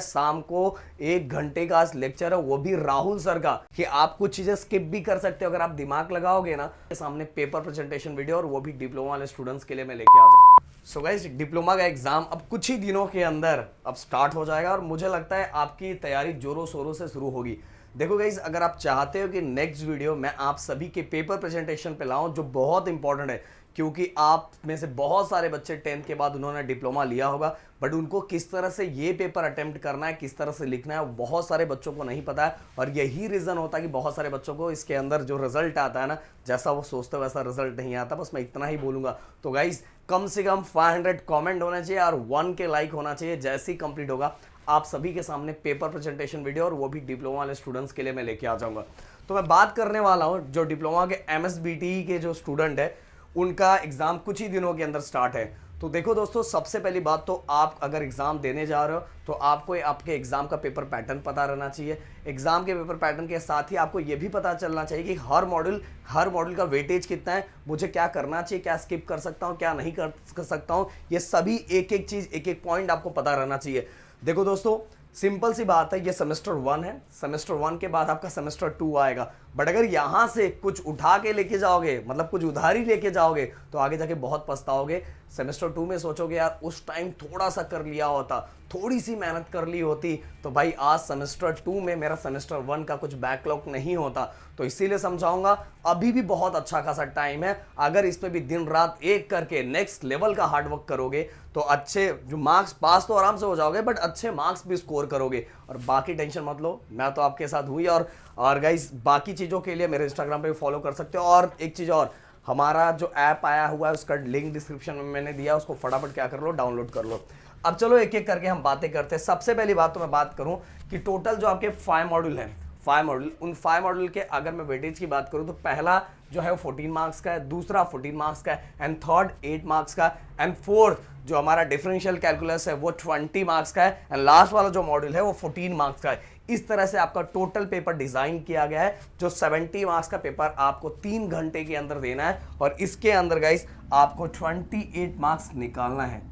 शाम को 1 घंटे का लेक्चर है, वो भी राहुल सर का, कि आप कुछ चीजें स्किप भी कर सकते हो अगर आप दिमाग लगाओगे ना। सामने पेपर प्रेजेंटेशन वीडियो, और वो भी डिप्लोमा वाले स्टूडेंट्स के लिए मैं लेके आ जाऊँ। सो गाइस, डिप्लोमा का एग्जाम अब कुछ ही दिनों के अंदर अब स्टार्ट हो जाएगा, और मुझे लगता है आपकी तैयारी जोरों शोरों से शुरू होगी। देखो गाइस, अगर आप चाहते हो कि नेक्स्ट वीडियो मैं आप सभी के पेपर प्रेजेंटेशन पे लाऊं, जो बहुत इंपॉर्टेंट है, क्योंकि आप में से बहुत सारे बच्चे 10th के बाद उन्होंने डिप्लोमा लिया होगा, बट उनको किस तरह से ये पेपर अटेम्प्ट करना है, किस तरह से लिखना है, बहुत सारे बच्चों को नहीं पता है। और यही रीज़न होता है कि बहुत सारे बच्चों को इसके अंदर जो रिजल्ट आता है ना, जैसा वो सोचते हो वैसा रिजल्ट नहीं आता। बस मैं इतना ही बोलूँगा। तो गाइज, कम से कम 500 कॉमेंट होना चाहिए और 1 के लाइक होना चाहिए। जैसे ही कंप्लीट होगा, आप सभी के सामने पेपर प्रेजेंटेशन वीडियो, और वो भी डिप्लोमा वाले स्टूडेंट्स के लिए मैं लेके आ जाऊँगा। तो मैं बात करने वाला हूँ जो डिप्लोमा के MSBTE के जो स्टूडेंट है, उनका एग्जाम कुछ ही दिनों के अंदर स्टार्ट है। तो देखो दोस्तों, सबसे पहली बात तो आप अगर एग्जाम देने जा रहे हो तो आपको आपके एग्जाम का पेपर पैटर्न पता रहना चाहिए। एग्जाम के पेपर पैटर्न के साथ ही आपको यह भी पता चलना चाहिए कि हर मॉड्यूल का वेटेज कितना है, मुझे क्या करना चाहिए, क्या स्किप कर सकता हूं, क्या नहीं कर सकता हूं। ये सभी एक एक चीज, एक एक पॉइंट आपको पता रहना चाहिए। देखो दोस्तों, सिंपल सी बात है, ये सेमेस्टर 1 है। सेमेस्टर 1 के बाद आपका सेमेस्टर 2 आएगा। बट अगर यहां से कुछ उठा के लेके जाओगे, मतलब कुछ उधारी लेके जाओगे, तो आगे जाके बहुत पछताओगे। सेमेस्टर 2 में सोचोगे यार उस टाइम थोड़ा सा कर लिया होता, थोड़ी सी मेहनत कर ली होती, तो भाई आज सेमेस्टर 2 में मेरा सेमेस्टर 1 का कुछ बैकलॉग नहीं होता। तो इसीलिए समझाऊंगा, अभी भी बहुत अच्छा खासा टाइम है। अगर इस पे भी दिन रात एक करके नेक्स्ट लेवल का हार्डवर्क करोगे, तो अच्छे जो मार्क्स, पास तो आराम से हो जाओगे, बट अच्छे मार्क्स भी स्कोर करोगे। और बाकी टेंशन मत लो, मैं तो आपके साथ हुई। और गाइस, बाकी चीज़ों के लिए मेरे इंस्टाग्राम पे फॉलो कर सकते हो। और एक चीज़ और, हमारा जो ऐप आया हुआ है उसका लिंक डिस्क्रिप्शन में मैंने दिया, उसको फटाफट क्या कर लो, डाउनलोड कर लो। अब चलो एक एक करके हम बातें करते हैं। सबसे पहली बात तो मैं बात करूं कि टोटल जो आपके 5 मॉड्यूल हैं, 5 मॉड्यूल, उन 5 मॉड्यूल के अगर मैं वेटेज की बात करूं तो पहला जो है वो 14 मार्क्स का है, दूसरा 14 मार्क्स का है, एंड थर्ड 8 मार्क्स का, एंड फोर्थ जो हमारा डिफरेंशियल कैलकुलस है वो 20 मार्क्स का है, एंड लास्ट वाला जो मॉड्यूल है वो 14 मार्क्स का है। इस तरह से आपका टोटल पेपर डिजाइन किया गया है, जो 70 मार्क्स का पेपर आपको 3 घंटे के अंदर देना है। और इसके अंदर गाइस आपको 28 मार्क्स निकालना है।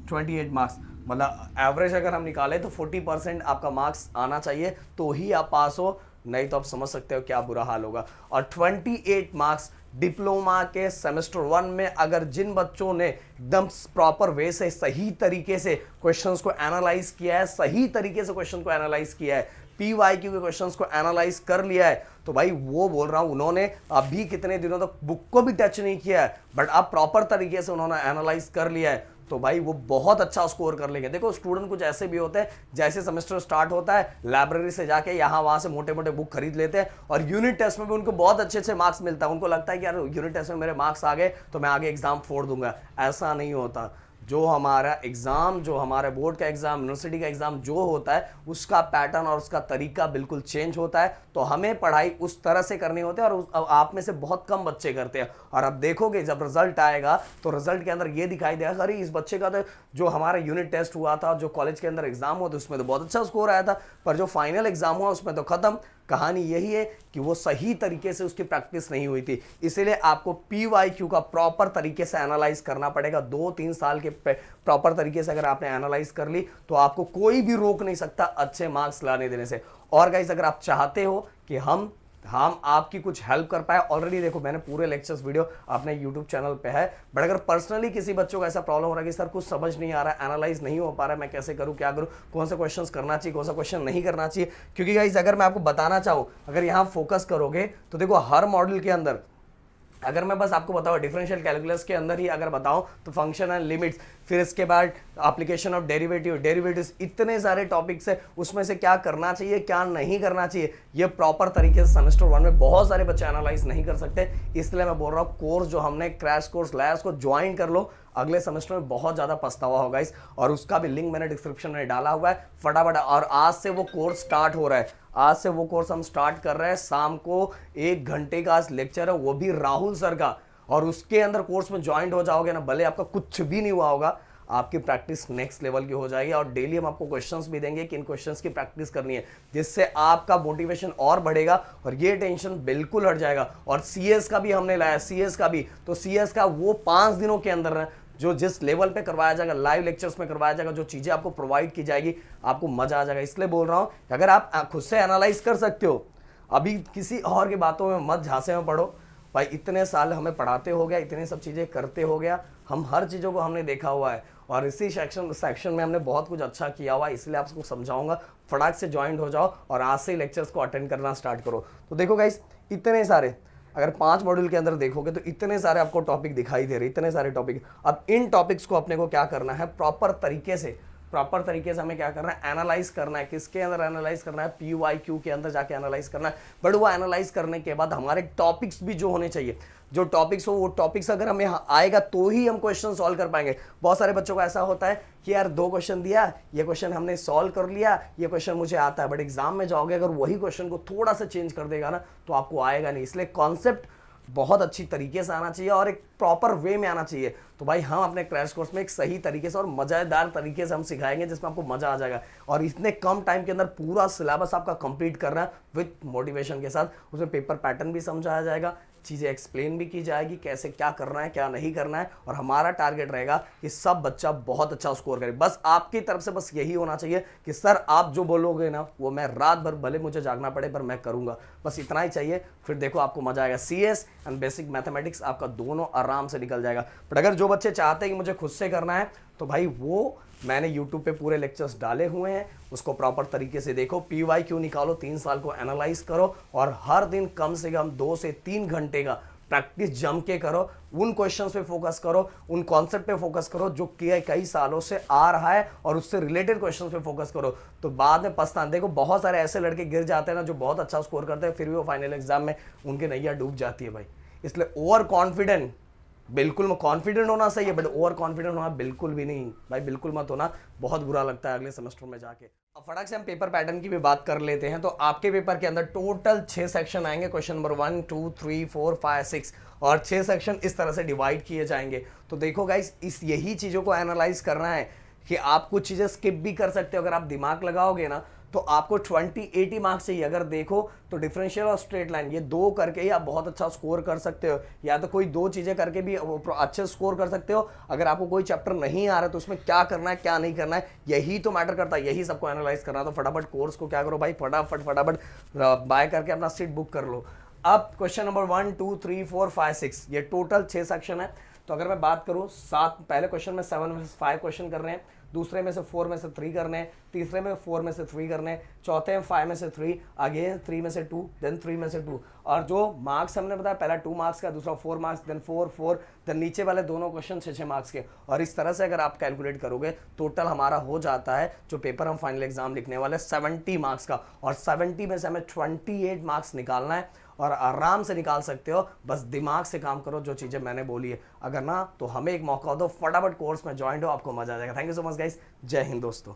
28 मार्क्स मतलब एवरेज अगर हम निकाले तो 40% आपका मार्क्स आना चाहिए, तो ही आप पास हो, नहीं तो आप समझ सकते हो क्या बुरा हाल होगा। और 28 मार्क्स डिप्लोमा के सेमेस्टर 1 में अगर जिन बच्चों ने एकदम प्रॉपर वे से, सही तरीके से क्वेश्चंस को एनालाइज किया है, सही तरीके से क्वेश्चन को एनालाइज किया है, PYQ के क्वेश्चंस को एनालाइज कर लिया है, तो भाई वो बोल रहा हूं, उन्होंने अभी कितने दिनों तक बुक को भी टच नहीं किया है, बट अब प्रॉपर तरीके से उन्होंने एनालाइज कर लिया है, तो भाई वो बहुत अच्छा स्कोर कर लेंगे। देखो, स्टूडेंट कुछ ऐसे भी होते हैं, जैसे सेमेस्टर स्टार्ट होता है लाइब्रेरी से जाके यहाँ वहां से मोटे मोटे बुक खरीद लेते हैं, और यूनिट टेस्ट में भी उनको बहुत अच्छे अच्छे मार्क्स मिलता है। उनको लगता है कि यार यूनिट टेस्ट में मेरे मार्क्स आ गए तो मैं आगे एग्जाम फोड़ दूंगा। ऐसा नहीं होता। जो हमारा एग्जाम, जो हमारे बोर्ड का एग्जाम, यूनिवर्सिटी का एग्जाम जो होता है, उसका पैटर्न और उसका तरीका बिल्कुल चेंज होता है। तो हमें पढ़ाई उस तरह से करनी होती है, और आप में से बहुत कम बच्चे करते हैं। और अब देखोगे जब रिजल्ट आएगा तो रिजल्ट के अंदर ये दिखाई देगा, अरे इस बच्चे का तो जो हमारा यूनिट टेस्ट हुआ था, जो कॉलेज के अंदर एग्जाम हुआ था, उसमें तो बहुत अच्छा स्कोर आया था, पर जो फाइनल एग्जाम हुआ उसमें तो खत्म। कहानी यही है कि वो सही तरीके से उसकी प्रैक्टिस नहीं हुई थी। इसीलिए आपको PYQ का प्रॉपर तरीके से एनालाइज करना पड़ेगा। 2-3 साल के प्रॉपर तरीके से अगर आपने एनालाइज कर ली, तो आपको कोई भी रोक नहीं सकता अच्छे मार्क्स लाने देने से। और गाइस, अगर आप चाहते हो कि हम आपकी कुछ हेल्प कर पाए, ऑलरेडी देखो मैंने पूरे लेक्चर्स वीडियो अपने यूट्यूब चैनल पे है, बट अगर पर्सनली किसी बच्चों को ऐसा प्रॉब्लम हो रहा है कि सर कुछ समझ नहीं आ रहा है, एनालाइज नहीं हो पा रहा है, मैं कैसे करूं, क्या करूं, कौन से क्वेश्चंस करना चाहिए, कौन सा क्वेश्चन नहीं करना चाहिए। क्योंकि गाइस, अगर मैं आपको बताना चाहूं, अगर यहां फोकस करोगे तो देखो हर मॉड्यूल के अंदर, अगर मैं बस आपको बताऊं डिफरेंशियल कैलकुलस के अंदर ही अगर बताऊं तो फंक्शन एंड लिमिट्स, फिर इसके बाद एप्लीकेशन ऑफ डेरिवेटिव्स, इतने सारे टॉपिक्स है, उसमें से क्या करना चाहिए, क्या नहीं करना चाहिए, ये प्रॉपर तरीके से सेमेस्टर 1 में बहुत सारे बच्चे एनालाइज नहीं कर सकते। इसलिए मैं बोल रहा हूँ, कोर्स जो हमने क्रैश कोर्स लाया उसको ज्वाइन कर लो, अगले सेमेस्टर में बहुत ज्यादा पछतावा होगा इस। और उसका भी लिंक मैंने डिस्क्रिप्शन में डाला हुआ है, फटाफट। और आज से वो कोर्स स्टार्ट हो रहा है, आज से वो कोर्स हम स्टार्ट कर रहे हैं। शाम को 1 घंटे का लेक्चर है, वो भी राहुल सर का, और उसके अंदर कोर्स में ज्वाइन हो जाओगे ना, भले आपका कुछ भी नहीं हुआ होगा, आपकी प्रैक्टिस नेक्स्ट लेवल की हो जाएगी। और डेली हम आपको क्वेश्चंस भी देंगे कि इन क्वेश्चंस की प्रैक्टिस करनी है, जिससे आपका मोटिवेशन और बढ़ेगा और ये टेंशन बिल्कुल हट जाएगा। और CS का भी हमने लाया, CS का भी, तो CS का वो 5 दिनों के अंदर जो जिस लेवल पे करवाया जाएगा, लाइव लेक्चर्स में करवाया जाएगा, जो चीजें आपको प्रोवाइड की जाएगी, आपको मजा आ जाएगा। इसलिए बोल रहा हूं कि अगर आप खुद से एनालाइज कर सकते हो, अभी किसी और की बातों में मत झांसे में पड़ो। भाई इतने साल हमें पढ़ाते हो गया, इतने सब चीजें करते हो गया, हम हर चीजों को हमने देखा हुआ है और इसी सेक्शन में हमने बहुत कुछ अच्छा किया हुआ है। इसलिए आपको समझाऊंगा, फटाक से ज्वाइंट हो जाओ और आज से ही लेक्चर्स को अटेंड करना स्टार्ट करो। तो देखो गाइस, इतने सारे, अगर 5 मॉड्यूल के अंदर देखोगे तो इतने सारे आपको टॉपिक दिखाई दे रहे, इतने सारे टॉपिक। अब इन टॉपिक्स को अपने को क्या करना है, प्रॉपर तरीके से हमें क्या करना है, एनालाइज करना है। किसके अंदर एनालाइज करना है, PYQ के अंदर जाके एनालाइज करना है। बट वो एनालाइज करने के बाद हमारे टॉपिक्स भी जो होने चाहिए, जो टॉपिक्स हो वो टॉपिक्स अगर हमें आएगा तो ही हम क्वेश्चन सॉल्व कर पाएंगे। बहुत सारे बच्चों को ऐसा होता है कि यार 2 क्वेश्चन दिया, ये क्वेश्चन हमने सॉल्व कर लिया, ये क्वेश्चन मुझे आता है, बट एग्जाम में जाओगे अगर वही क्वेश्चन को थोड़ा सा चेंज कर देगा ना तो आपको आएगा नहीं। इसलिए कॉन्सेप्ट बहुत अच्छी तरीके से आना चाहिए और एक प्रॉपर वे में आना चाहिए। तो भाई हम अपने क्रैश कोर्स में एक सही तरीके से और मजेदार तरीके से हम सिखाएंगे जिसमें आपको मजा आ जाएगा। और इतने कम टाइम के अंदर पूरा सिलेबस आपका कंप्लीट करना है विथ मोटिवेशन के साथ। उसमें पेपर पैटर्न भी समझाया जाएगा, चीज़ें एक्सप्लेन भी की जाएगी, कैसे क्या करना है क्या नहीं करना है। और हमारा टारगेट रहेगा कि सब बच्चा बहुत अच्छा स्कोर करे। बस आपकी तरफ से बस यही होना चाहिए कि सर आप जो बोलोगे ना वो मैं रात भर, भले मुझे जागना पड़े पर मैं करूंगा, बस इतना ही चाहिए। फिर देखो आपको मजा आएगा। CS एंड बेसिक मैथमेटिक्स आपका दोनों आराम से निकल जाएगा। बट अगर जो बच्चे चाहते हैं कि मुझे खुद से करना है तो भाई वो मैंने YouTube पे पूरे लेक्चर्स डाले हुए हैं, उसको प्रॉपर तरीके से देखो, PYQ निकालो, 3 साल को एनालाइज करो और हर दिन कम से कम 2 से 3 घंटे का प्रैक्टिस जम के करो। उन क्वेश्चंस पे फोकस करो, उन कॉन्सेप्ट पे फोकस करो जो कई सालों से आ रहा है और उससे रिलेटेड क्वेश्चंस पे फोकस करो। तो बाद में पछताना, देखो बहुत सारे ऐसे लड़के गिर जाते हैं ना जो बहुत अच्छा स्कोर करते हैं, फिर भी वो फाइनल एग्जाम में उनकी नैया डूब जाती है भाई। इसलिए ओवर कॉन्फिडेंट, बिल्कुल कॉन्फिडेंट होना सही है बट ओवर कॉन्फिडेंट होना बिल्कुल भी नहीं भाई, बिल्कुल मत होना, बहुत बुरा लगता है अगले सेमेस्टर में जाके। अब फटाक से हम पेपर पैटर्न की भी बात कर लेते हैं। तो आपके पेपर के अंदर टोटल 6 सेक्शन आएंगे। क्वेश्चन नंबर 1 2 3 4 5 6 और 6 सेक्शन इस तरह से डिवाइड किए जाएंगे। तो देखो गाइस, इस यही चीजों को एनालाइज करना है कि आप कुछ चीजें स्किप भी कर सकते हो। अगर आप दिमाग लगाओगे ना तो आपको 20-80 मार्क्स चाहिए। अगर देखो तो डिफरेंशियल और स्ट्रेट लाइन, ये 2 करके ही आप बहुत अच्छा स्कोर कर सकते हो, या तो कोई 2 चीजें करके भी अच्छे स्कोर कर सकते हो। अगर आपको कोई चैप्टर नहीं आ रहा है तो उसमें क्या करना है क्या नहीं करना है, यही तो मैटर करता है, यही सबको एनालाइज करना है। तो फटाफट कोर्स को क्या करो भाई, फटाफट बाय करके अपना सीट बुक कर लो। अब क्वेश्चन नंबर 1 2 3 4 5 6 ये टोटल 6 सेक्शन है। तो अगर मैं बात करूं, 7 पहले क्वेश्चन में 7 में से 5 क्वेश्चन कर रहे हैं, दूसरे में से 4 में से 3 करने हैं, तीसरे में 4 में से 3 करने हैं, चौथे में 5 में से 3, आगे 3 में से 2, देन 3 में से 2। और जो मार्क्स हमने बताया, पहला 2 मार्क्स का, दूसरा 4 मार्क्स, देन 4, देन नीचे वाले दोनों क्वेश्चन 6 मार्क्स के। और इस तरह से अगर आप कैलकुलेट करोगे टोटल हमारा हो जाता है जो पेपर हम फाइनल एग्जाम लिखने वाले 70 मार्क्स का। और 70 में से हमें 28 मार्क्स निकालना है और आराम से निकाल सकते हो, बस दिमाग से काम करो जो चीजें मैंने बोली है। अगर ना तो हमें एक मौका दो, फटाफट कोर्स में ज्वाइन हो, आपको मजा आ जाएगा। Thank you so much guys, जय हिंद दोस्तों।